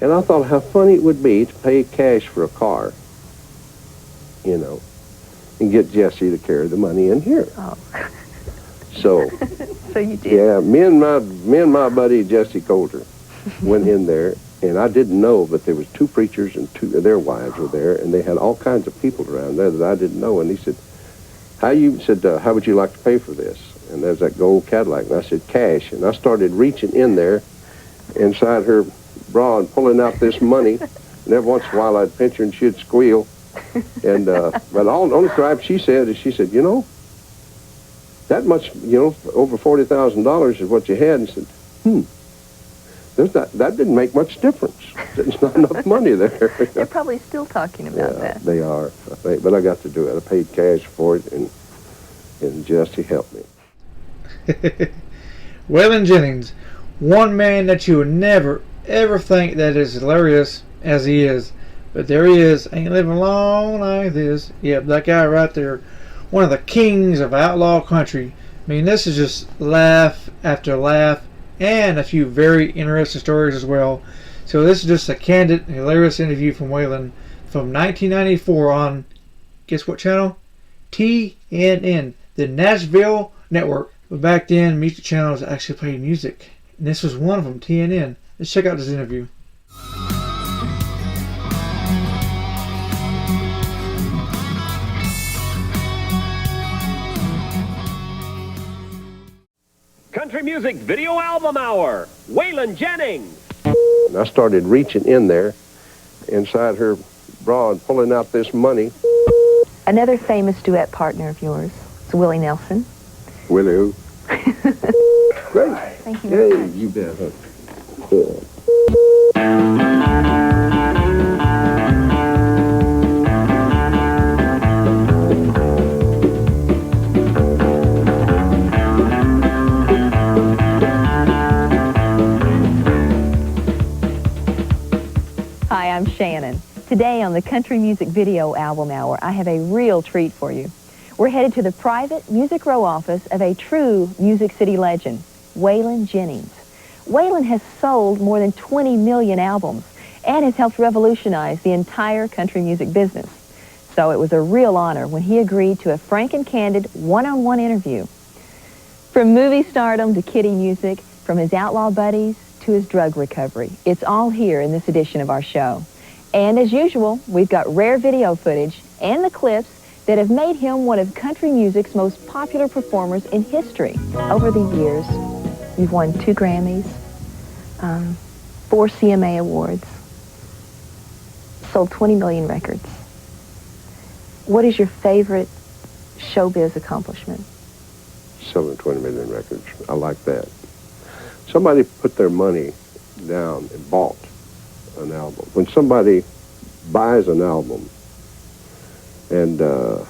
And I thought how funny it would be to pay cash for a car, you know, and get Jesse to carry the money in here. Oh. So, so you did. Yeah, me and my buddy Jesse Coulter went in there, and I didn't know, but there was two preachers and two their wives were there, and they had all kinds of people around there that I didn't know. And he said, how would you like to pay for this? And there's that gold Cadillac, and I said, cash. And I started reaching in there inside her bra and pulling out this money, and every once in a while I'd pinch her and she'd squeal. And but only crap she said is, you know, that much, you know, over $40,000 is what you had. And said, that didn't make much difference. There's not enough money there. They're probably still talking about that. They are, I think. But I got to do it. I paid cash for it, and Jesse helped me. Waylon Jennings, one man that you would never, ever think that is hilarious as he is. But there he is. Ain't living long like this. Yep, that guy right there. One of the kings of outlaw country. I mean, this is just laugh after laugh, and a few very interesting stories as well. So this is just a candid, hilarious interview from Waylon from 1994 on, guess what channel? TNN, the Nashville Network. But back then, music channels actually played music, and this was one of them, TNN. Let's check out this interview. Country Music Video Album Hour, Waylon Jennings. And I started reaching in there inside her bra and pulling out this money. Another famous duet partner of yours is Willie Nelson. Willie who? Great. Thank you very much. You bet. Huh? Hi, I'm Shannon. Today on the Country Music Video Album Hour, I have a real treat for you. We're headed to the private Music Row office of a true Music City legend, Waylon Jennings. Waylon has sold more than 20 million albums and has helped revolutionize the entire country music business. So it was a real honor when he agreed to a frank and candid one-on-one interview. From movie stardom to kiddie music, from his outlaw buddies to his drug recovery, it's all here in this edition of our show. And as usual, we've got rare video footage and the clips that have made him one of country music's most popular performers in history. Over the years, you've won 2 Grammys, 4 CMA awards, sold 20 million records. What is your favorite showbiz accomplishment? Selling 20 million records. I like that. Somebody put their money down and bought an album. When somebody buys an album, and there's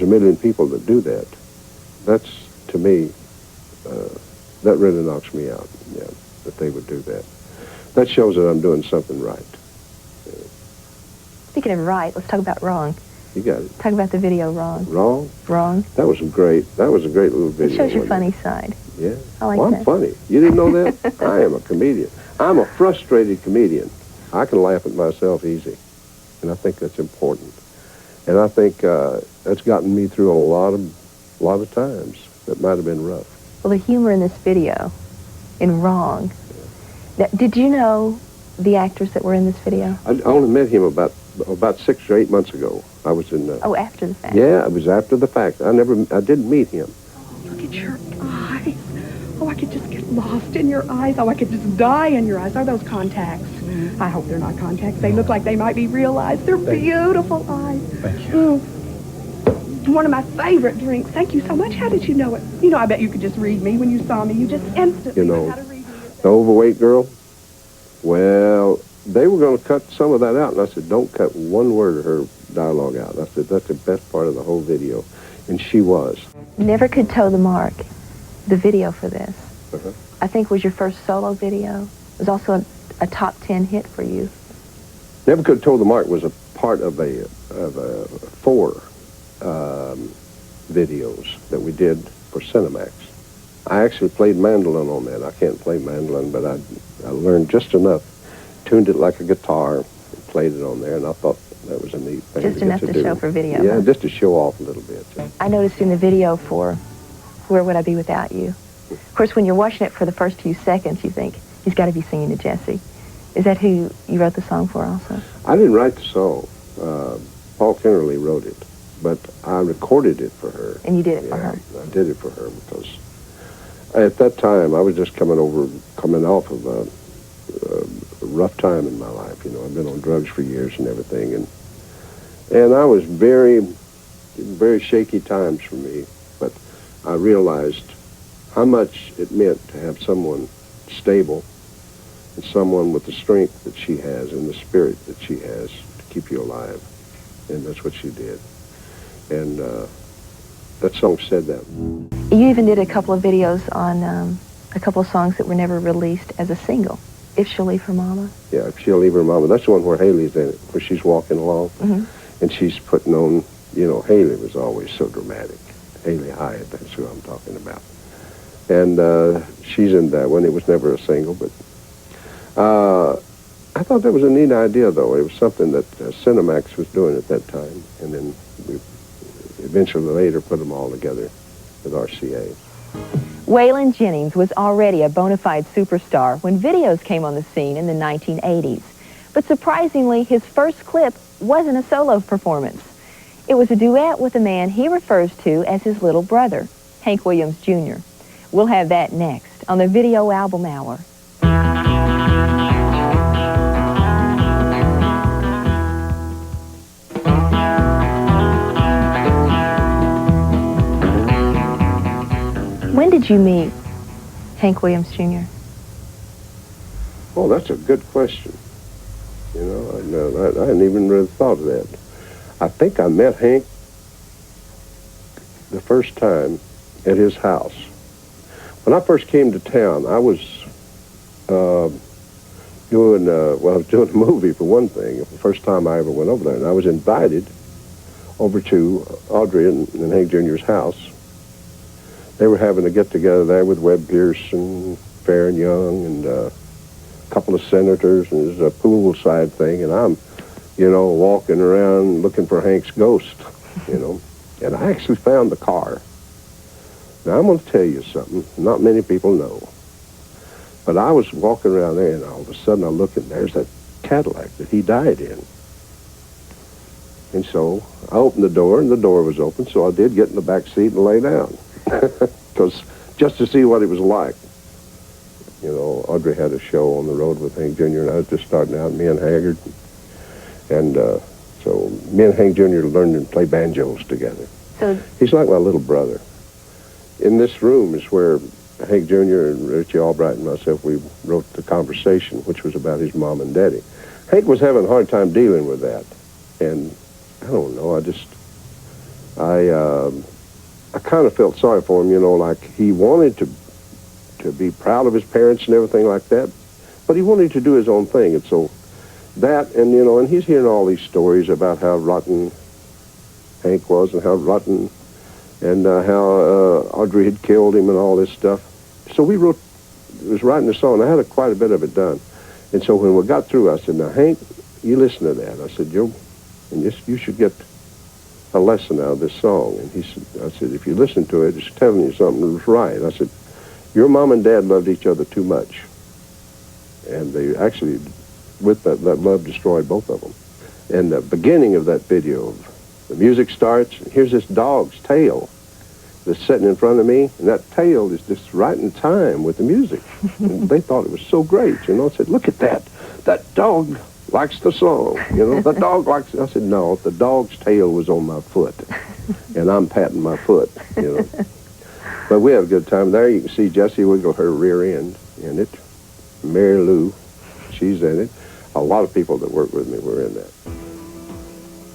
a million people that do that, that's, to me, that really knocks me out, yeah, that they would do that. That shows that I'm doing something right. Speaking of right, let's talk about wrong. You got it. Talk about the video Wrong. Wrong? Wrong. That was a great little video. It shows your funny side. Yeah. I like well, that. I'm funny. You didn't know that? I am a comedian. I'm a frustrated comedian. I can laugh at myself easy, and I think that's important. And I think that's gotten me through a lot of times that might have been rough. Well, the humor in this video, in Wrong, did you know the actors that were in this video? I only met him about 6 or 8 months ago. I was in. Oh, after the fact. Yeah, it was after the fact. I didn't meet him. Look at your eyes. Oh, I could just get lost in your eyes. Oh, I could just die in your eyes. Are those contacts? I hope they're not contacts. They look like they might be real eyes. They're beautiful eyes. Thank you. One of my favorite drinks. Thank you so much. How did you know it? You know, I bet you could just read me when you saw me. You just instantly knew how to read me. The overweight girl, well, they were going to cut some of that out, and I said, don't cut one word of her dialogue out. I said, that's the best part of the whole video, and she was. Never Could Toe the Mark, the video for this, Uh-huh. I think was your first solo video. It was also a top 10 hit for you. Never Could Toe the Mark was a part of 4 videos that we did for Cinemax. I actually played mandolin on that. I can't play mandolin, but I learned just enough, tuned it like a guitar, and played it on there, and I thought that was a neat thing. Just enough to show for video. Yeah, huh? just to show off a little bit. I noticed in the video for Where Would I Be Without You? Of course, when you're watching it for the first few seconds, you think, he's got to be singing to Jessie. Is that who you wrote the song for also? I didn't write the song. Paul Kennerly wrote it, but I recorded it for her. And you did it for her? I did it for her because at that time I was just coming off of a rough time in my life. You know, I've been on drugs for years and everything, and I was very shaky times for me. But I realized how much it meant to have someone stable and someone with the strength that she has and the spirit that she has to keep you alive. And that's what she did. And that song said that. You even did a couple of videos on a couple of songs that were never released as a single. If She'll Leave Her Mama? Yeah, If She'll Leave Her Mama. That's the one where Haley's in it, where she's walking along. Mm-hmm. And she's putting on, you know, Haley was always so dramatic. Haley Hyatt, that's who I'm talking about. And she's in that one. It was never a single, but I thought that was a neat idea, though. It was something that Cinemax was doing at that time, and then we eventually later put them all together with RCA. Waylon Jennings was already a bona fide superstar when videos came on the scene in the 1980s. But surprisingly, his first clip wasn't a solo performance. It was a duet with a man he refers to as his little brother, Hank Williams Jr. We'll have that next on the Video Album Hour. When did you meet Hank Williams Jr.? Oh, that's a good question. You know, I hadn't even really thought of that. I think I met Hank the first time at his house. When I first came to town, I was doing a movie for one thing. The first time I ever went over there, and I was invited over to Audrey and Hank Jr.'s house. They were having a get-together there with Webb Pierce and Fair and Young and a couple of senators, and it was a poolside thing, and I'm, you know, walking around looking for Hank's ghost, you know, and I actually found the car. Now, I'm going to tell you something not many people know, but I was walking around there, and all of a sudden I look, and there's that Cadillac that he died in. And so I opened the door, and the door was open, so I did get in the back seat and lay down. Because just to see what it was like. You know, Audrey had a show on the road with Hank Jr., and I was just starting out, me and Haggard. And so me and Hank Jr. learned to play banjos together. So he's like my little brother. In this room is where Hank Jr. and Richie Albright and myself, we wrote The Conversation, which was about his mom and daddy. Hank was having a hard time dealing with that. And I don't know, I kind of felt sorry for him, you know, like he wanted to be proud of his parents and everything like that, but he wanted to do his own thing. And so that, and you know, and he's hearing all these stories about how rotten Hank was and how rotten, and how Audrey had killed him and all this stuff. So we was writing a song. I had quite a bit of it done. And so when we got through, I said, now, Hank, you listen to that. I said, you should get a lesson out of this song. And I said, if you listen to it, it's telling you something that's right. I said, your mom and dad loved each other too much. And they actually, with that love, destroyed both of them. And the beginning of that video, the music starts, and here's this dog's tail that's sitting in front of me, and that tail is just right in time with the music. And they thought it was so great, you know. I said, look at that. That dog likes the song, you know. The dog likes it. I said, no, the dog's tail was on my foot, and I'm patting my foot, you know. But we had a good time. There you can see Jessie wiggle her rear end in it. Mary Lou, she's in it. A lot of people that worked with me were in that.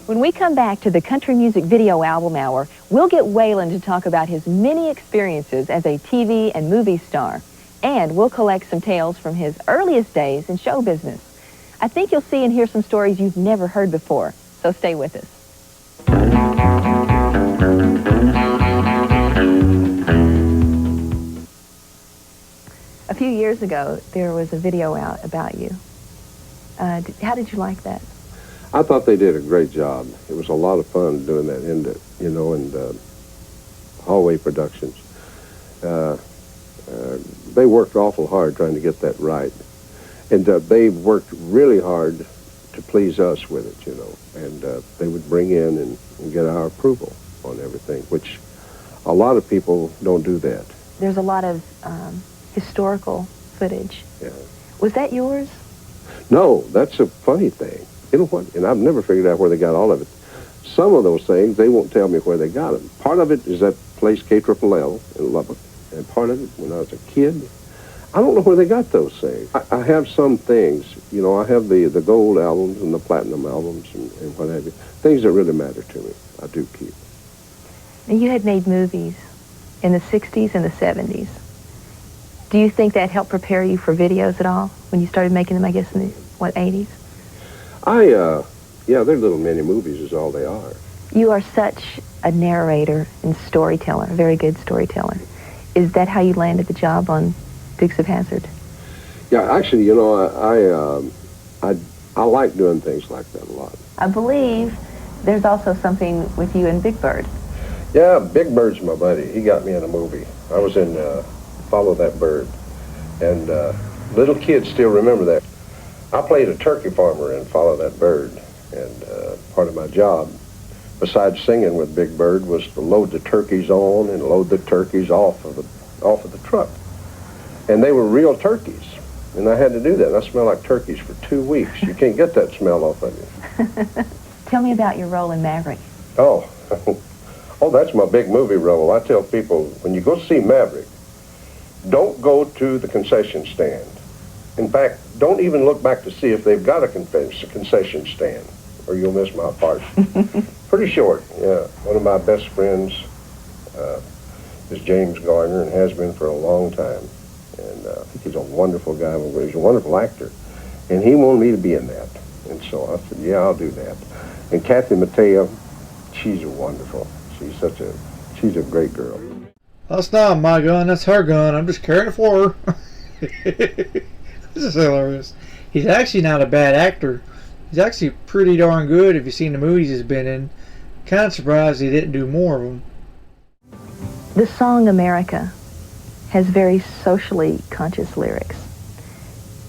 When we come back to the Country Music Video Album Hour, we'll get Waylon to talk about his many experiences as a TV and movie star. And we'll collect some tales from his earliest days in show business. I think you'll see and hear some stories you've never heard before, so stay with us. few years ago, there was a video out about you. How did you like that? I thought they did a great job. It was a lot of fun doing that in Hallway Productions. They worked awful hard trying to get that right. And they worked really hard to please us with it, And they would bring in and get our approval on everything, which a lot of people don't do that. There's a lot of historical footage. Yeah. Was that yours? No, that's a funny thing. You know what? And I've never figured out where they got all of it. Some of those things, they won't tell me where they got them. Part of it is that place KLLL in Lubbock, and part of it, when I was a kid, I don't know where they got those things. I have some things, I have the gold albums and the platinum albums and what have you. Things that really matter to me, I do keep. And you had made movies in the 60s and the 70s. Do you think that helped prepare you for videos at all when you started making them, I guess, in the, 80s? Yeah, they're little mini movies is all they are. You are such a narrator and storyteller, a very good storyteller. Is that how you landed the job on Dukes of Hazzard? Yeah, actually, I like doing things like that a lot. I believe there's also something with you and Big Bird. Yeah, Big Bird's my buddy. He got me in a movie. I was in Follow That Bird. And little kids still remember that. I played a turkey farmer in Follow That Bird. And part of my job, besides singing with Big Bird, was to load the turkeys on and load the turkeys off of the truck. And they were real turkeys. And I had to do that. And I smelled like turkeys for 2 weeks. You can't get that smell off of you. Tell me about your role in Maverick. Oh, that's my big movie role. I tell people, when you go to see Maverick, don't go to the concession stand. In fact, don't even look back to see if they've got a concession stand, or you'll miss my part. Pretty short, yeah. One of my best friends is James Garner and has been for a long time. And I think he's a wonderful guy. He's a wonderful actor. And he wanted me to be in that. And so I said, yeah, I'll do that. And Kathy Mattea, she's wonderful. She's a great girl. That's not my gun, that's her gun. I'm just carrying it for her. This is hilarious. He's actually not a bad actor. He's actually pretty darn good if you've seen the movies he's been in. Kind of surprised he didn't do more of them. The song America has very socially conscious lyrics.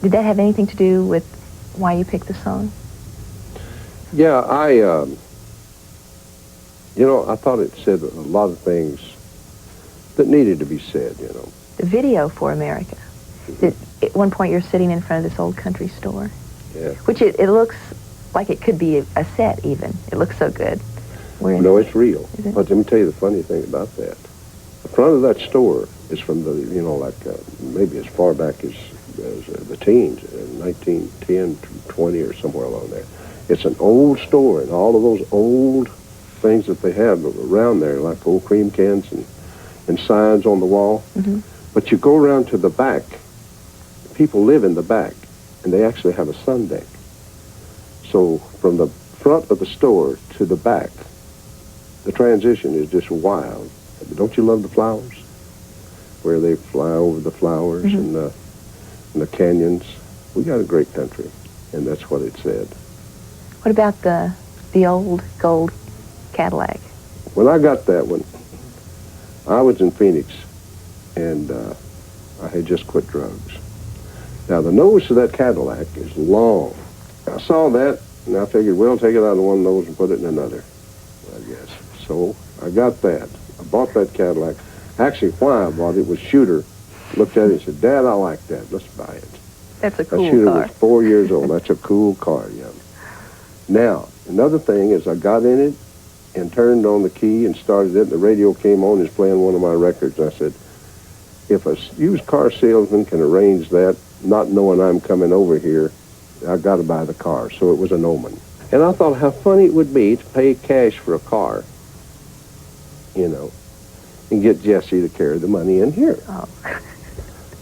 Did that have anything to do with why you picked the song? Yeah, I thought it said a lot of things that needed to be said, The video for America. At one point you're sitting in front of this old country store. Yeah. Which it looks like it could be a set even. It looks so good. No, it's real. Is it? But let me tell you the funny thing about that. The front of that store is from the, maybe as far back as the teens, 1910, 20 or somewhere along there. It's an old store, and all of those old things that they have around there, like old cream cans and signs on the wall. Mm-hmm. But you go around to the back, people live in the back, and they actually have a sun deck. So from the front of the store to the back, the transition is just wild. Don't you love the flowers? Where they fly over the flowers and the canyons. We got a great country, and that's what it said. What about the old gold Cadillac? When I got that one, I was in Phoenix, and I had just quit drugs. Now, the nose of that Cadillac is long. I saw that, and I figured, well, take it out of one nose and put it in another, I guess. So I got that. I bought that Cadillac. Actually, why I bought it was Shooter looked at it and said, Dad, I like that. Let's buy it. That's a cool that Shooter car. was 4 years old. That's a cool car, yeah. Now, another thing is I got in it and turned on the key and started it, and the radio came on and was playing one of my records. And I said, if a used car salesman can arrange that, not knowing I'm coming over here, I got to buy the car. So it was an omen. And I thought how funny it would be to pay cash for a car, and get Jesse to carry the money in here. Oh.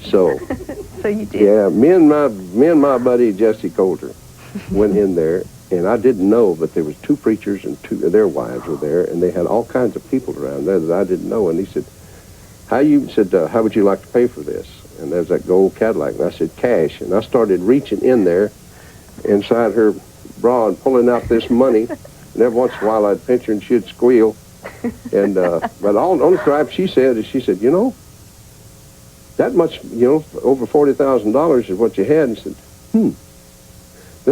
So, So you did. yeah, me and my buddy Jesse Coulter went in there, and I didn't know, but there was two preachers and two of their wives were there, and they had all kinds of people around there that I didn't know. And he said, how would you like to pay for this? And there's that gold Cadillac. And I said, cash. And I started reaching in there inside her bra and pulling out this money. And every once in a while I'd pinch her and she'd squeal. And but on the drive she said, you know, that much, you know, over $40,000 is what you had. And said,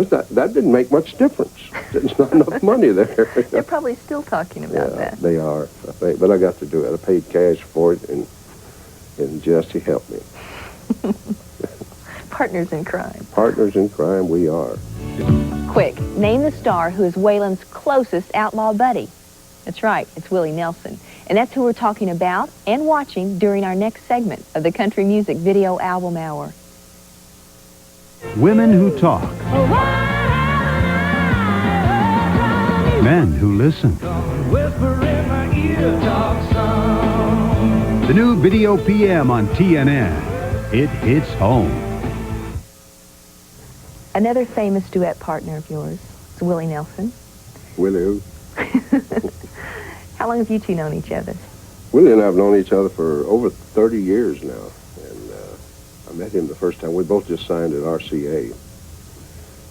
that didn't make much difference. There's not enough money there. They're probably still talking about that. They are, I think. But I got to do it. I paid cash for it, and Jesse helped me. Partners in crime. Partners in crime, we are. Quick, name the star who is Waylon's closest outlaw buddy. That's right, it's Willie Nelson. And that's who we're talking about and watching during our next segment of the Country Music Video Album Hour. Women who talk. Men who listen. The new Video PM on TNN. It hits home. Another famous duet partner of yours is Willie Nelson. Willie who? How long have you two known each other? Willie and I have known each other for over 30 years now. And I met him the first time. We both just signed at RCA.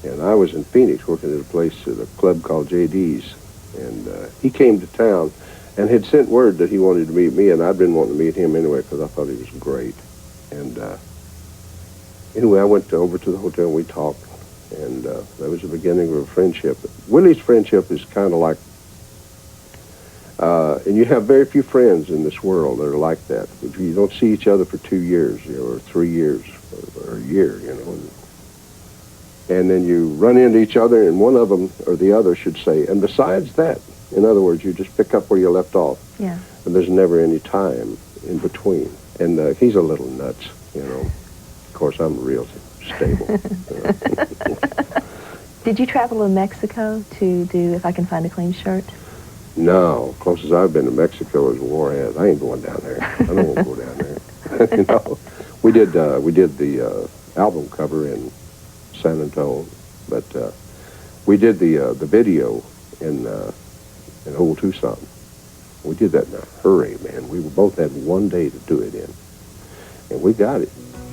And I was in Phoenix working at a place, at a club called JD's. And he came to town and had sent word that he wanted to meet me, and I'd been wanting to meet him anyway because I thought he was great. And anyway, I went over to the hotel and we talked, and that was the beginning of a friendship. Willie's friendship is kind of like, and you have very few friends in this world that are like that. If you don't see each other for 2 years, you know, or 3 years, or a year, you know. And then you run into each other, and one of them or the other should say, and besides that, in other words, you just pick up where you left off. Yeah. And there's never any time in between. And he's a little nuts, you know. Of course, I'm real stable. Did you travel to Mexico to do If I Can Find a Clean Shirt? No, closest I've been to Mexico is Juarez. I ain't going down there. I don't want to go down there. You know, we did the album cover in San Antonio, but we did the video in Old Tucson. We did that in a hurry, man. We both had 1 day to do it in, and we got it.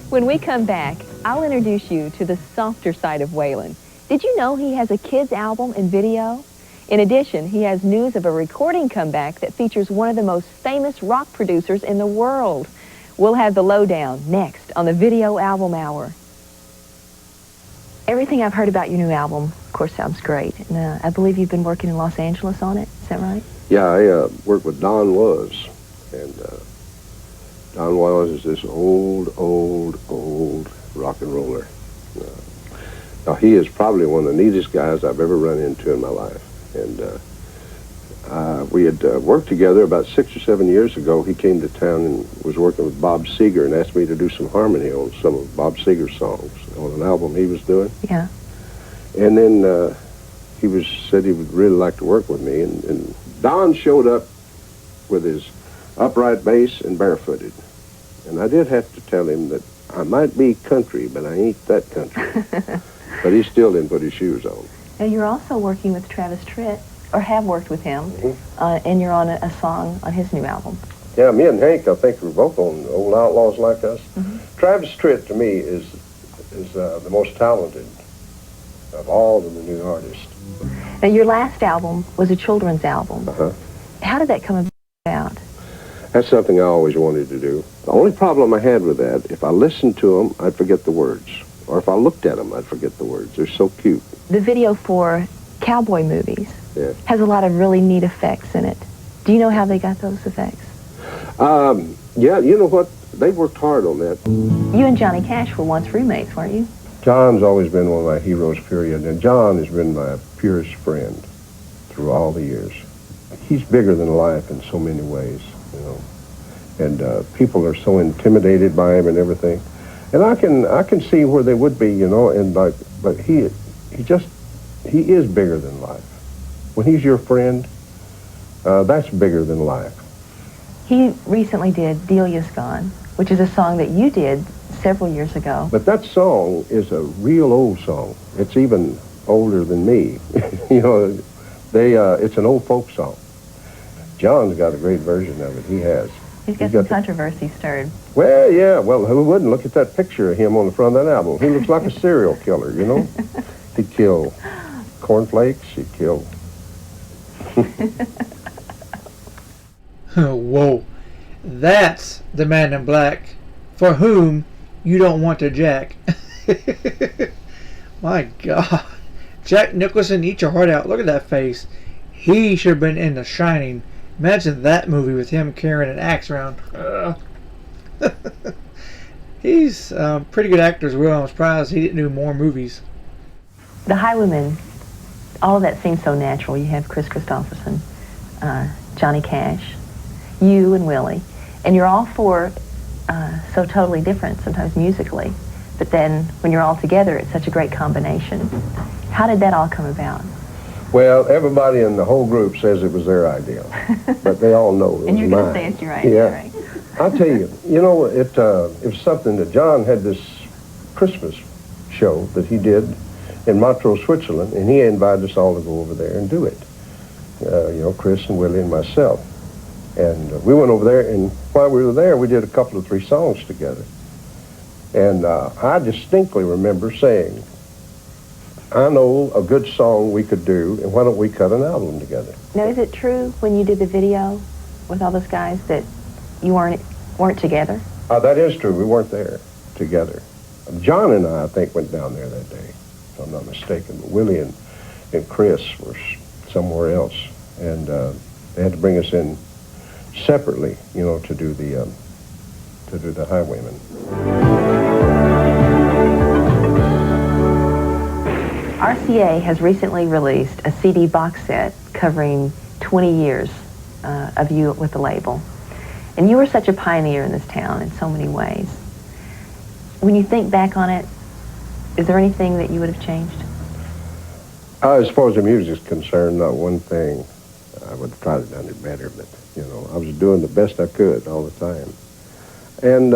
When we come back, I'll introduce you to the softer side of Waylon. Did you know he has a kids album and video? In addition, he has news of a recording comeback that features one of the most famous rock producers in the world. We'll have the lowdown next on the Video Album Hour. Everything I've heard about your new album, of course, sounds great. And, I believe you've been working in Los Angeles on it. Is that right? Yeah, I worked with Don Was, and Don Was is this old rock and roller. Now, he is probably one of the neatest guys I've ever run into in my life. And we had worked together about 6 or 7 years ago. He came to town and was working with Bob Seger and asked me to do some harmony on some of Bob Seger's songs on an album he was doing. Yeah. And then said he would really like to work with me. And Don showed up with his upright bass and barefooted. And I did have to tell him that I might be country, but I ain't that country. But he still didn't put his shoes on. Now, you're also working with Travis Tritt, or have worked with him, and you're on a song on his new album. Yeah, me and Hank, I think we're both on Old Outlaws Like Us. Travis Tritt, to me, is the most talented of all of the new artists. Now, your last album was a children's album. How did that come about? That's something I always wanted to do. The only problem I had with that, if I listened to them, I'd forget the words. Or if I looked at them, I'd forget the words. They're so cute. The video for cowboy movies has a lot of really neat effects in it. Do you know how they got those effects? Yeah, you know what? They worked hard on that. You and Johnny Cash were once roommates, weren't you? John's always been one of my heroes, period. And John has been my purest friend through all the years. He's bigger than life in so many ways, you know. And people are so intimidated by him and everything. And I can see where they would be, you know, and but he is bigger than life. When he's your friend, that's bigger than life. He recently did Delia's Gone, which is a song that you did several years ago. But that song is a real old song. It's even older than me. You know, it's an old folk song. John's got a great version of it. He has. He's got some controversy stirred. Well, yeah, well, who wouldn't? Look at that picture of him on the front of that album. He looks like a serial killer, you know? He'd kill cornflakes, he'd kill... Whoa. That's the man in black for whom you don't want to jack. My God. Jack Nicholson, eat your heart out. Look at that face. He should have been in The Shining. Imagine that movie with him carrying an axe around. He's a pretty good actor as well. I'm surprised he didn't do more movies. The Highwaymen, all of that seems so natural. You have Chris Christopherson, Johnny Cash, you and Willie, and you're all four so totally different, sometimes musically, but then when you're all together, it's such a great combination. How did that all come about? Well, everybody in the whole group says it was their idea, but they all know it was mine. And you're going to say it's your idea, right? I'll tell you, you know, it was something that John had this Christmas show that he did in Montreux, Switzerland, and he invited us all to go over there and do it. You know, Chris and Willie and myself. And we went over there, and while we were there, we did a couple of 3 songs together. And I distinctly remember saying, I know a good song we could do, and why don't we cut an album together? Now, is it true when you did the video with all those guys that you weren't together? That is true. We weren't there together. John and I think, went down there that day, if I'm not mistaken. But Willie and Chris were somewhere else, and they had to bring us in separately, you know, to do the Highwaymen. RCA has recently released a CD box set covering 20 years of you with the label. And you were such a pioneer in this town in so many ways. When you think back on it, is there anything that you would have changed? As far as the music is concerned, not one thing. I would have tried to done it better, but, you know, I was doing the best I could all the time. And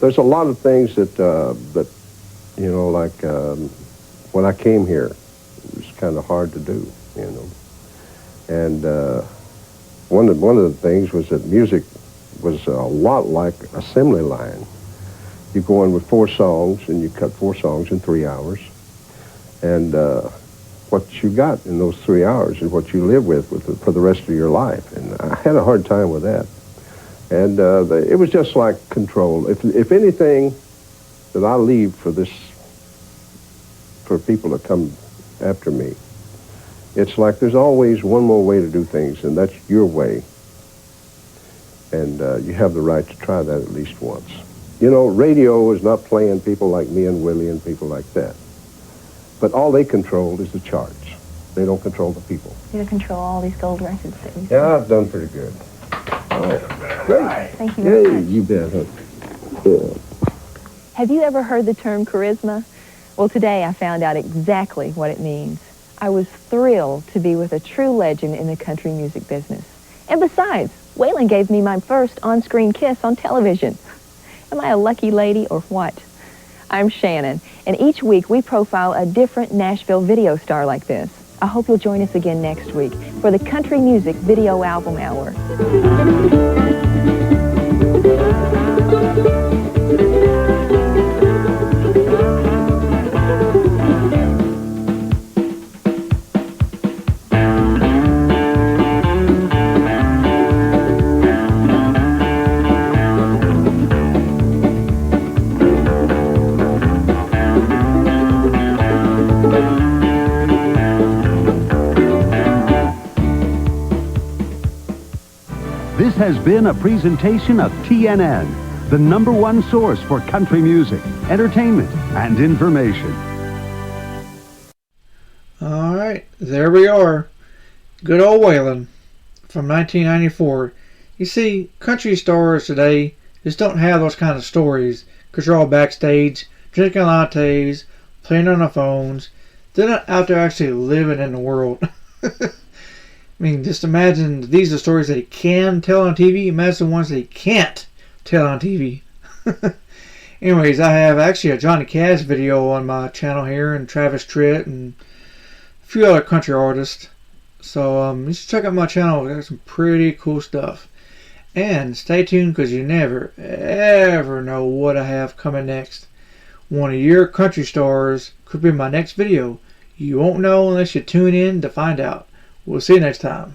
there's a lot of things that you know, like when I came here, it was kind of hard to do, you know. And one of the things was that music was a lot like assembly line. You go in with 4 songs, and you cut 4 songs in 3 hours. And what you got in those 3 hours is what you live with for the rest of your life. And I had a hard time with that. And it was just like control. If anything that I leave for people to come after me, it's like there's always one more way to do things, and that's your way. And you have the right to try that at least once. You know, radio is not playing people like me and Willie and people like that. But all they control is the charts. They don't control the people. You don't control all these gold records that we Yeah, I've done pretty good. Great. Thank you very much. You bet. Yeah. Have you ever heard the term charisma? Well, today I found out exactly what it means. I was thrilled to be with a true legend in the country music business. And besides, Waylon gave me my first on-screen kiss on television. Am I a lucky lady or what? I'm Shannon, and each week we profile a different Nashville video star like this. I hope you'll join us again next week for the Country Music Video Album Hour. This has been a presentation of TNN, the #1 source for country music, entertainment, and information. All right, there we are. Good old Waylon from 1994. You see, country stars today just don't have those kind of stories because they're all backstage, drinking lattes, playing on their phones. They're not out there actually living in the world. I mean, just imagine these are stories that he can tell on TV. Imagine the ones that he can't tell on TV. Anyways, I have actually a Johnny Cash video on my channel here, and Travis Tritt, and a few other country artists. So you should check out my channel. There's some pretty cool stuff. And stay tuned, because you never, ever know what I have coming next. One of your country stars could be my next video. You won't know unless you tune in to find out. We'll see you next time.